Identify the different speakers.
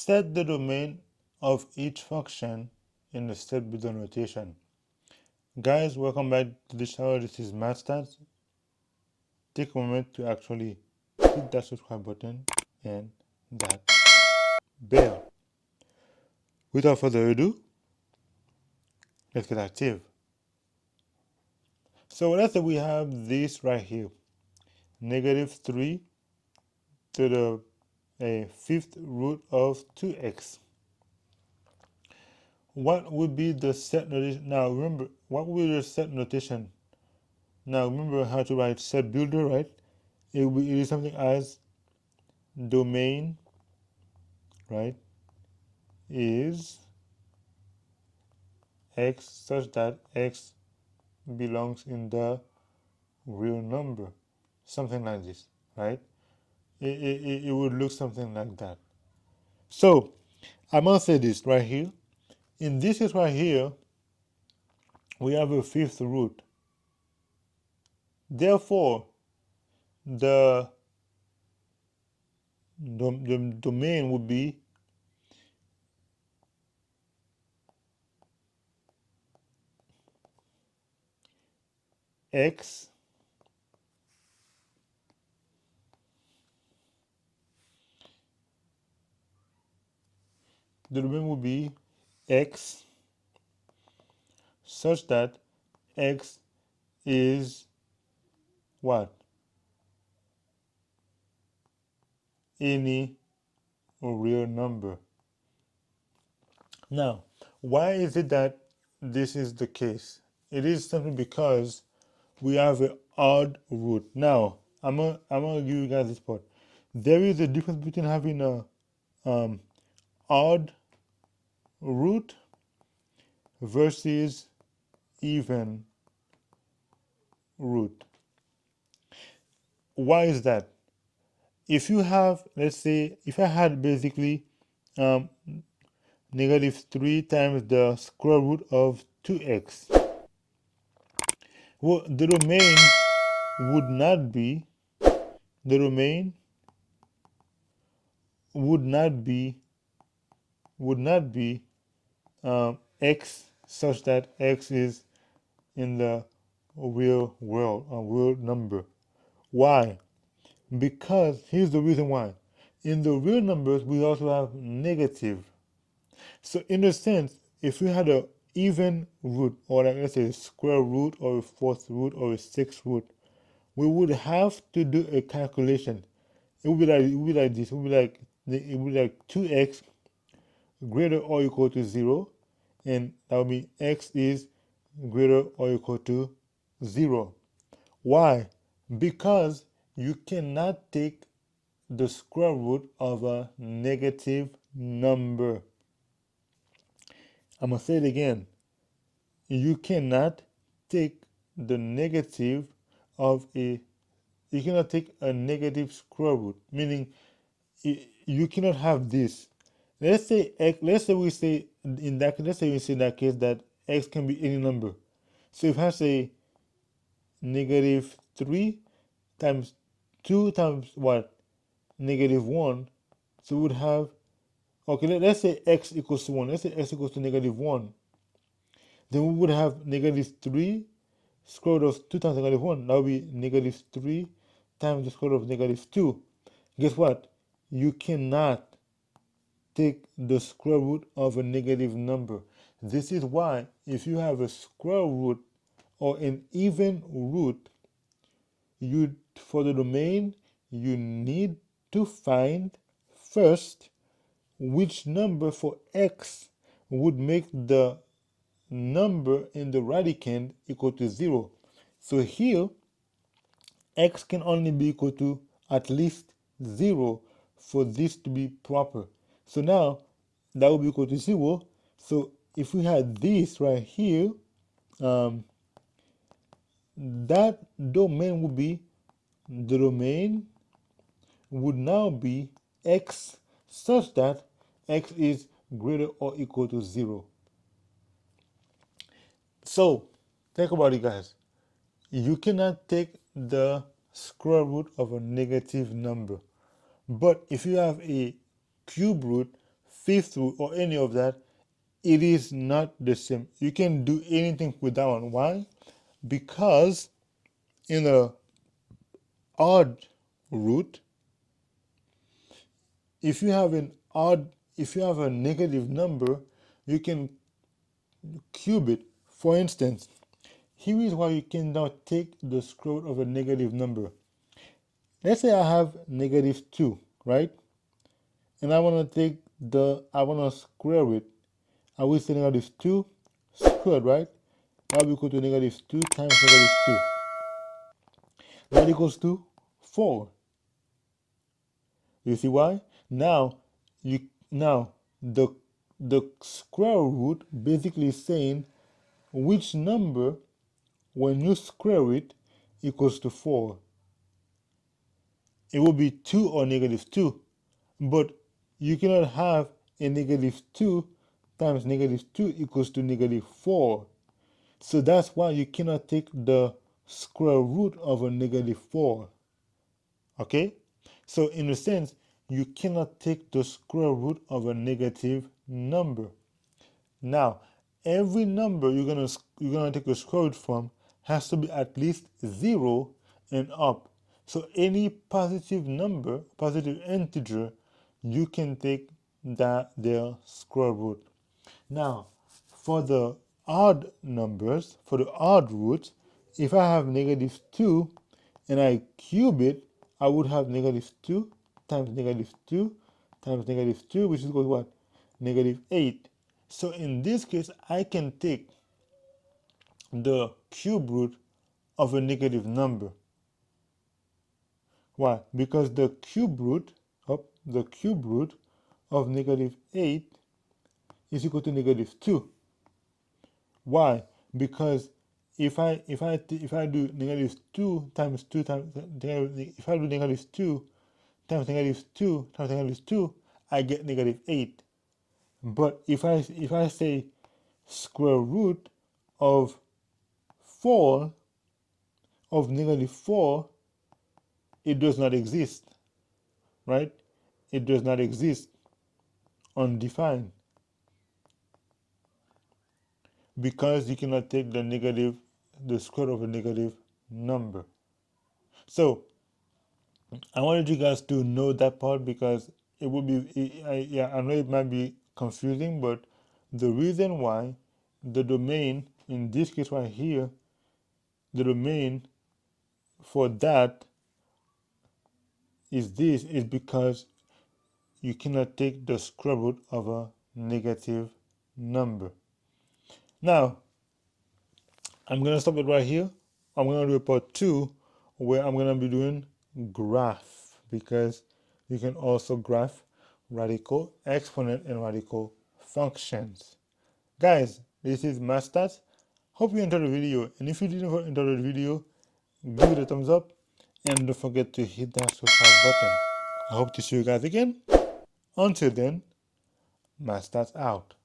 Speaker 1: Set the domain of each function in the set builder notation. Guys, welcome back to the channel. This is MathStats. Take a moment to actually hit that subscribe button and that bell. Without further ado, let's get active. So let's say we have this right here, -3 to the fifth root of 2x. What would be the set notation? Now remember, what would be the set notation? Now remember how to write set builder, right? It is something as domain, right, is x such that x belongs in the real number. Something like this, right? It would look something like that. So I'm gonna say this right here. In this case right here, we have a fifth root. Therefore, the domain would be x the domain would be x such that x is what? Any real number. Now, why is it that this is the case? It is simply because we have an odd root. Now, I'm gonna give you guys this part. There is a difference between having a odd root versus even root. Why is that? If you have, let's say, if I had basically -3 times the square root of 2x, well, the domain would not be, the domain would not be x such that x is in the real world, a real number. Why? Because here's the reason why. In the real numbers, we also have negative. So in a sense, if we had a even root, or like let's say a square root or a fourth root or a sixth root, we would have to do a calculation. It would be like this. It would be like 2x greater or equal to 0, and that would mean x is greater or equal to 0. Why? Because you cannot take the square root of a negative number. I'm going to say it again. You cannot take the negative of you cannot take a negative square root, meaning you cannot have this. Let's say we say in that case that x can be any number. So if I say -3 times 2 times what? -1. So we would have, okay, let's say x equals to 1. Let's say x equals to -1. Then we would have -3 square root of 2 times -1. That would be -3 times the square root of -2. Guess what? You cannot take the square root of a negative number. This is why if you have a square root or an even root, for the domain, you need to find first which number for x would make the number in the radicand equal to 0. So here, x can only be equal to at least 0 for this to be proper. So now, that will be equal to 0. So if we had this right here, that domain would be, the domain would now be x such that x is greater or equal to 0. So think about it, guys. You cannot take the square root of a negative number. But if you have a cube root, fifth root, or any of that, it is not the same. You can do anything with that one. Why? Because in a odd root, if you have a negative number, you can cube it. For instance, here is why you can now take the square root of a negative number. Let's say I have -2, right? And I want to square it. I will say -2 squared, right? That will be equal to -2 times -2. That equals to 4. You see why? Now, the square root basically is saying which number, when you square it, equals to 4. It will be 2 or -2, but you cannot have a -2 times -2 equals to -4. So that's why you cannot take the square root of a -4. Okay? So in a sense, you cannot take the square root of a negative number. Now, every number you're gonna take a square root from has to be at least 0 and up. So any positive number, positive integer, you can take their square root. Now, for the odd numbers, for the odd roots, if I have -2 and I cube it, I would have -2 times -2 times -2, which is equal to what? -8. So in this case, I can take the cube root of a negative number. Why? Because the cube root of -8 is equal to -2. Why? Because if I do -2 times 2 times, if I do -2 times -2 times -2, I get -8. But if I say square root of 4 of -4, it does not exist, right? It does not exist, undefined, because you cannot take the square root of a negative number. So I wanted you guys to know that part, because it would be, I know it might be confusing, but the reason why the domain, in this case right here, the domain for that is because you cannot take the square root of a negative number. Now, I'm going to stop it right here. I'm going to do a part 2 where I'm going to be doing graph, because you can also graph radical exponent and radical functions. Guys, this is MathStats. Hope you enjoyed the video, and if you didn't enjoy the video, give it a thumbs up and don't forget to hit that subscribe button. I hope to see you guys again. Until then, MathStats out.